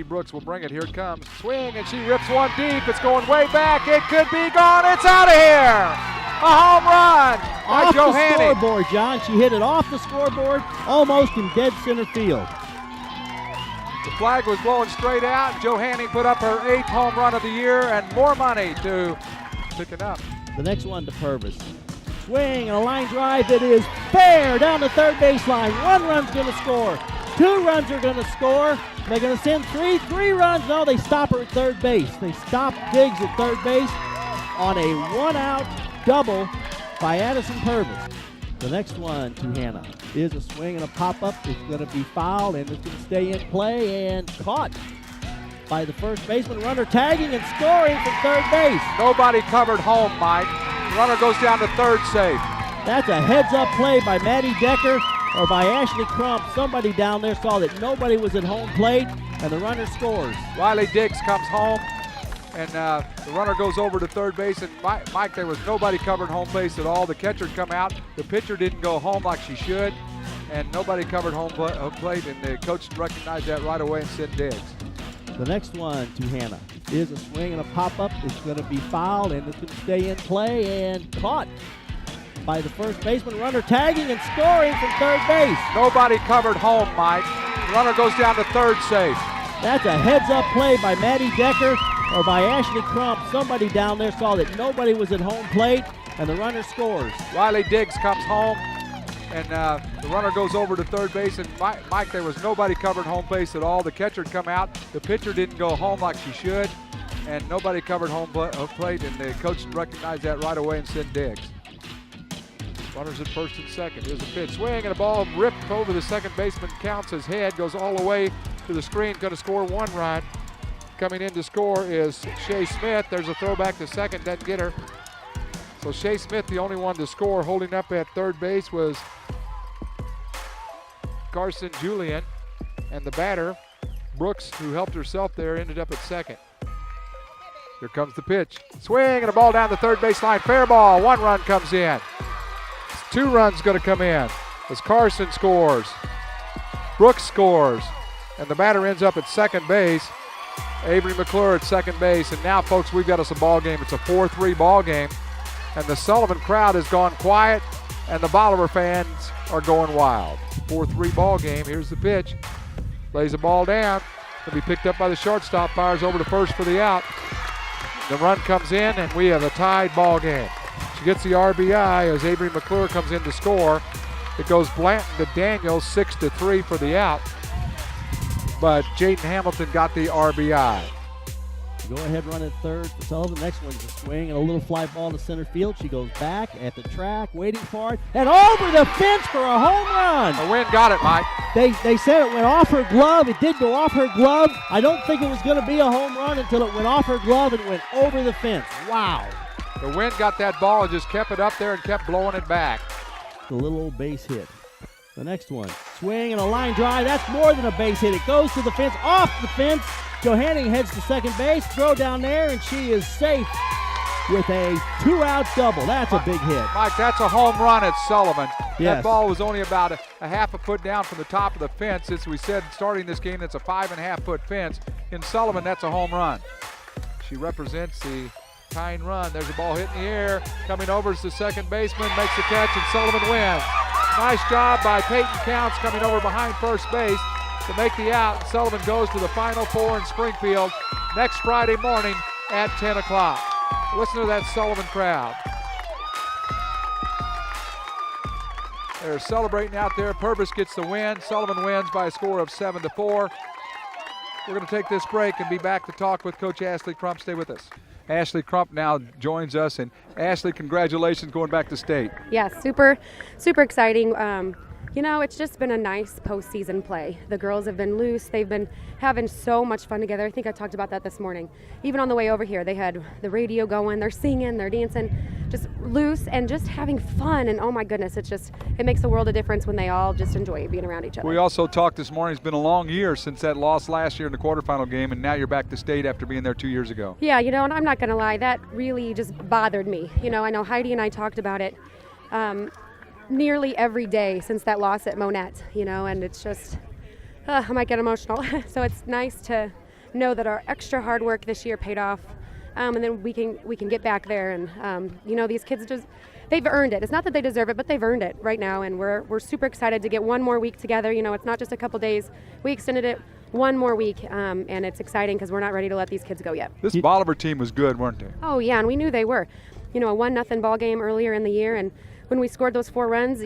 Brooks will bring it. Here it comes. Swing, and she rips one deep. It's going way back. It could be gone. It's out of here. A home run by Off Johanning. the scoreboard, John. She hit it off the scoreboard, almost in dead center field. The flag was blowing straight out. Johanning put up her 8th home run of the year and more money to pick it up. The next one to Purvis. Swing and a line drive that is fair down the third baseline. 1 run's going to score. 2 runs are going to score. They're going to send three runs. No, they stop her at third base. They stop Diggs at third base on a 1-out double by Addison Purvis. The next one to Hannah is a swing and a pop-up. It's going to be fouled, and it's going to stay in play and caught by the first baseman. Runner tagging and scoring from third base. Nobody covered home, Mike. The runner goes down to third safe. That's a heads-up play by Maddie Decker or by Ashley Crump. Somebody down there saw that nobody was at home plate, and the runner scores. Riley Diggs comes home, and the runner goes over to third base. And Mike, there was nobody covered home base at all. The catcher come out. The pitcher didn't go home like she should, and nobody covered home plate, and the coach recognized that right away and sent Diggs. The next one to Hannah is a swing and a pop-up. It's going to be fouled, and it's going to stay in play and caught by the first baseman. Runner tagging and scoring from third base. Nobody covered home, Mike. The runner goes down to third safe. That's a heads-up play by Maddie Decker or by Ashley Crump. Somebody down there saw that nobody was at home plate, and the runner scores. Riley Diggs comes home, and the runner goes over to third base. And Mike, there was nobody covered home base at all. The catcher had come out. The pitcher didn't go home like she should, and nobody covered home plate, and the coach recognized that right away and sent Diggs. Runners at first and second. Here's a pitch. Swing and a ball ripped over the second baseman. Counts his head. Goes all the way to the screen. Going to score 1 run. Coming in to score is Shea Smith. There's a throwback to second. Doesn't get her. So Shea Smith, the only one to score. Holding up at third base was Carson Julian. And the batter, Brooks, who helped herself there, ended up at second. Here comes the pitch. Swing and a ball down the third baseline. Fair ball. 1 run comes in. 2 runs going to come in as Carson scores. Brooks scores. And the batter ends up at second base. Avery McClure at second base. And now, folks, we've got us a ball game. It's a 4-3 ball game. And the Sullivan crowd has gone quiet, and the Bolivar fans are going wild. 4-3 ball game. Here's the pitch. Lays the ball down. Going to be picked up by the shortstop. Fires over to first for the out. The run comes in, and we have a tied ball game. She gets the RBI as Avery McClure comes in to score. It goes Blanton to Daniels, 6-3 for the out. But Jaden Hamilton got the RBI. Go ahead, run at third for Sullivan. Next one's a swing and a little fly ball to center field. She goes back at the track, waiting for it, and over the fence for a home run. The wind got it, Mike. They said it went off her glove. It did go off her glove. I don't think it was going to be a home run until it went off her glove and went over the fence. Wow. The wind got that ball and just kept it up there and kept blowing it back. The little old base hit. The next one, swing and a line drive. That's more than a base hit. It goes to the fence, off the fence. Johanning heads to second base, throw down there, and she is safe with a 2-out double. That's a big hit. Mike, that's a home run at Sullivan. Yes. That ball was only about a half a foot down from the top of the fence. As we said, starting this game, that's a 5.5-foot fence. In Sullivan, that's a home run. She represents the tying run. There's a ball hit in the air. Coming over is the second baseman, makes the catch, and Sullivan wins. Nice job by Peyton Counts coming over behind first base to make the out. Sullivan goes to the Final Four in Springfield next Friday morning at 10 o'clock. Listen to that Sullivan crowd. They're celebrating out there. Purvis gets the win. Sullivan wins by a score of 7-4. We're going to take this break and be back to talk with Coach Ashley Crump. Stay with us. Ashley Crump now joins us, and Ashley, congratulations going back to state. Yeah, super exciting. You know, it's just been a nice postseason play. The girls have been loose. They've been having so much fun together. I think I talked about that this morning. Even on the way over here, they had the radio going. They're singing, they're dancing, just loose and just having fun. And oh my goodness, it makes a world of difference when they all just enjoy being around each other. We also talked this morning. It's been a long year since that loss last year in the quarterfinal game, and now you're back to state after being there 2 years ago. Yeah, you know, and I'm not going to lie, that really just bothered me. You know, I know Heidi and I talked about it nearly every day since that loss at Monette, you know, and it's just, I might get emotional. So it's nice to know that our extra hard work this year paid off, and then we can get back there. And these kids they've earned it. It's not that they deserve it, but they've earned it right now, and we're super excited to get one more week together. It's not just a couple days. We extended it one more week, and it's exciting because we're not ready to let these kids go yet. This Bolivar team was good, weren't they? Oh yeah, and we knew they were. A 1-0 ball game earlier in the year, and when we scored those 4 runs,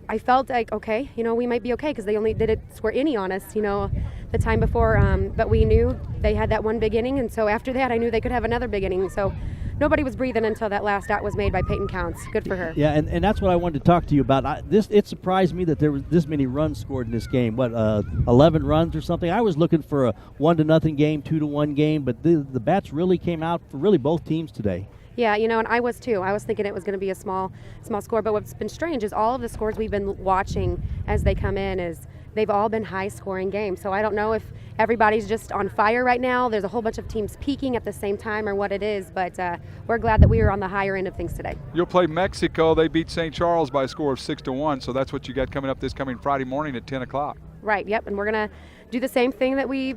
I felt like, okay, we might be okay because they only didn't score any on us, the time before. But we knew they had that one big inning, and so after that, I knew they could have another big inning. So nobody was breathing until that last out was made by Peyton Counts. Good for her. Yeah, and that's what I wanted to talk to you about. It surprised me that there was this many runs scored in this game. 11 runs or something? I was looking for a 1-0 game, 2-1 game, but the bats really came out for really both teams today. Yeah, and I was too. I was thinking it was going to be a small score, but what's been strange is all of the scores we've been watching as they come in is they've all been high-scoring games. So I don't know if everybody's just on fire right now. There's a whole bunch of teams peaking at the same time or what it is, but we're glad that we were on the higher end of things today. You'll play Mexico. They beat St. Charles by a score of 6-1, so that's what you got coming up this coming Friday morning at 10 o'clock. Right, yep, and we're going to do the same thing that we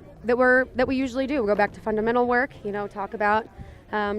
usually do. We'll go back to fundamental work, talk about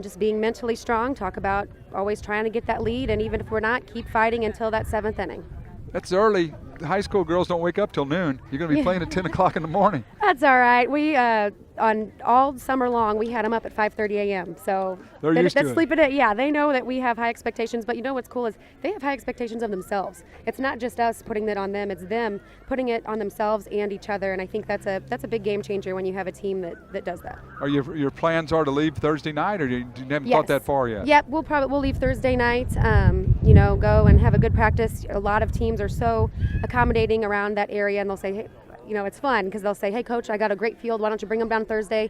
just being mentally strong, talk about always trying to get that lead, and even if we're not, keep fighting until that 7th inning. That's early. High school girls don't wake up till noon. You're going to be playing at 10 o'clock in the morning. That's all right. We on all summer long we had them up at 5:30 a.m. So they're used to it. Sleeping it. Yeah, they know that we have high expectations. But what's cool is they have high expectations of themselves. It's not just us putting it on them. It's them putting it on themselves and each other. And I think that's a big game changer when you have a team that does that. Are your plans are to leave Thursday night, or you haven't thought that far yet? Yep, we'll leave Thursday night. Go and have a good practice. A lot of teams are so accommodating around that area, and they'll say, hey, it's fun because they'll say, hey, coach, I got a great field. Why don't you bring them down Thursday?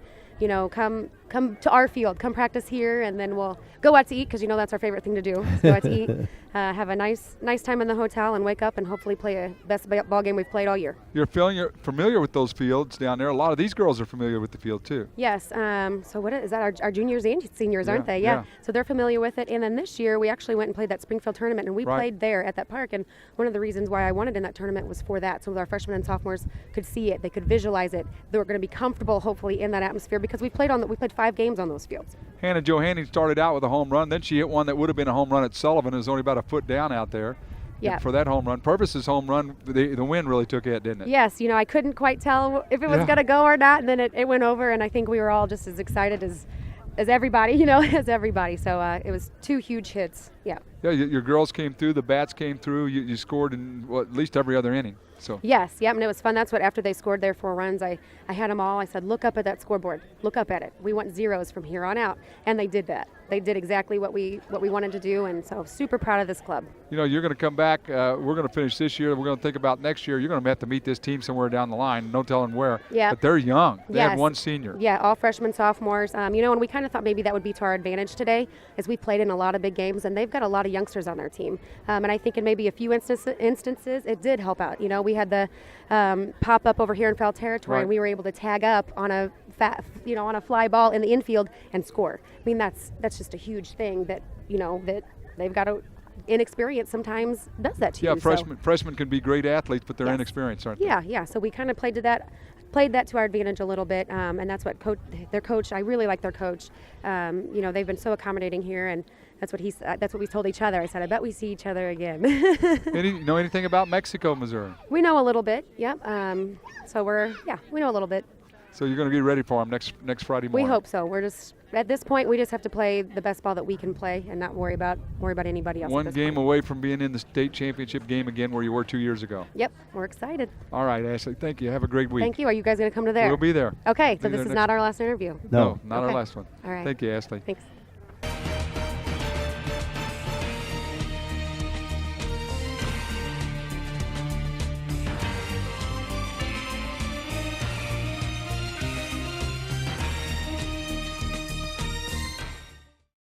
Come to our field. Come practice here, and then we'll go out to eat because that's our favorite thing to do. Go out to eat, have a nice time in the hotel, and wake up and hopefully play a best ball game we've played all year. You're familiar with those fields down there. A lot of these girls are familiar with the field too. Yes. So what is that? Our juniors and seniors, aren't they? Yeah. So they're familiar with it. And then this year we actually went and played that Springfield tournament, and we played there at that park. And one of the reasons why I wanted in that tournament was for that, so our freshmen and sophomores could see it, they could visualize it, they were going to be comfortable, hopefully, in that atmosphere because we played 5 games on those fields. Hannah Johanning started out with a home run, then she hit one that would have been a home run at Sullivan. It was only about a foot down out there. Yeah. For that home run. Purvis's home run, the wind really took it, didn't it? Yes, I couldn't quite tell if it was going to go or not, and then it went over, and I think we were all just as excited as everybody, as everybody. So it was 2 huge hits. Yeah. Yeah, your girls came through, the bats came through. You scored in at least every other inning. So. Yes, and it was fun. That's what, after they scored their 4 runs, I had them all. I said, look up at that scoreboard. Look up at it. We want zeros from here on out. And they did that. They did exactly what we wanted to do, and so super proud of this club. You're going to come back. We're going to finish this year. We're going to think about next year. You're going to have to meet this team somewhere down the line. No telling where. Yeah. But they're young. They have 1 senior. Yeah, all freshmen, sophomores. And we kind of thought maybe that would be to our advantage today, as we played in a lot of big games, and they've got a lot of youngsters on their team. And I think in maybe a few instances, it did help out. We had the pop up over here in foul territory, and we were able to tag up on a on a fly ball in the infield and score. I mean, that's just a huge thing that that they've got to. Inexperience sometimes does that to you. Yeah, freshmen can be great athletes, but they're inexperienced, aren't they? Yeah. So we kind of played that to our advantage a little bit, and that's what their coach. I really like their coach. They've been so accommodating here, and that's what we told each other. I said, I bet we see each other again. Know anything about Mexico, Missouri? We know a little bit. Yep. So we know a little bit. So you're going to be ready for them next Friday morning. We hope so. We're just at this point we just have to play the best ball that we can play and not worry about anybody else. 1 game away from being in the state championship game again, where you were 2 years ago. Yep, we're excited. All right, Ashley. Thank you. Have a great week. Thank you. Are you guys going to come to there? We'll be there. Okay, so this is not our last interview. No, not our last one. All right. Thank you, Ashley. Thanks.